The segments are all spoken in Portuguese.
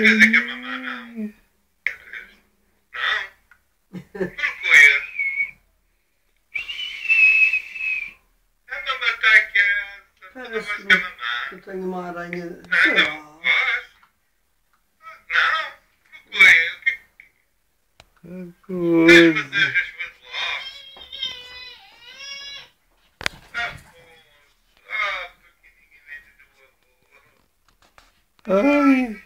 quer dizer que a mamãe não. Não. Porquê? A mamãe está quieta. Tu não vais com a mamãe. Eu tenho uma aranha. Não, Sei não. lá. Vais? Não. Porquê? O que tens de fazer? Responde lá. Ah, pois. Ah, pequenininho do avô. Ai.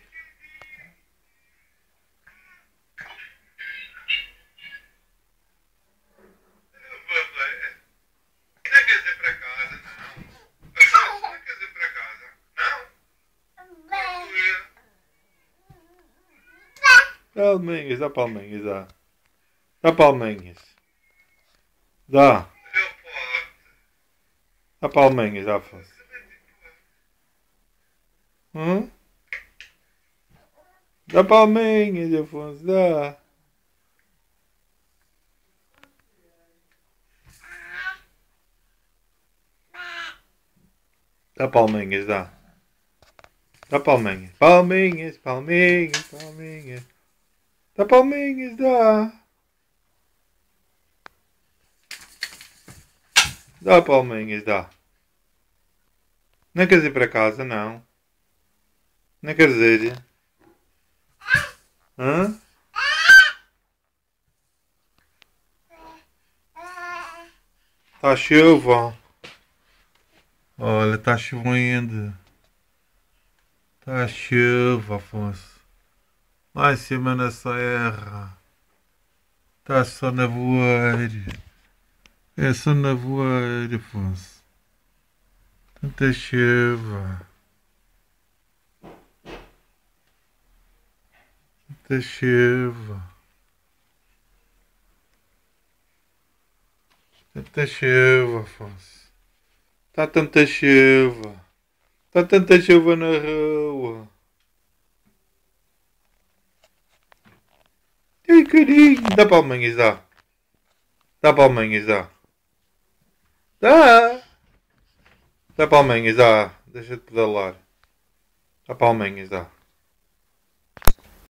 Não quer dizer para casa, não. Não quer dizer para casa. Não? Palminhas, dá palminhas, dá. Dá palminhas. Dá. Eu posso. Dá palminhas, Afonso. Dá palminhas, Afonso, dá. Dá palminhas, dá. Dá palminhas. Palminhas, palminhas, palminhas. Dá palminhas, dá. Dá palminhas, dá. Não queres ir para casa, não? Não queres ir? Hã? Tá chuva. Olha, tá chovendo. Tá chuva, Afonso. Lá em cima na serra. Tá só na voeira. É só na voeira, Afonso. Tanta chuva. Tanta chuva. Tanta chuva, Afonso. Tá tanta chuva. Tá tanta chuva na rua. Ai, carinho. Dá palminhas, dá. Dá palminhas, dá. Dá. Dá palminhas, dá. Deixa de pedalar. Dá palminhas, dá.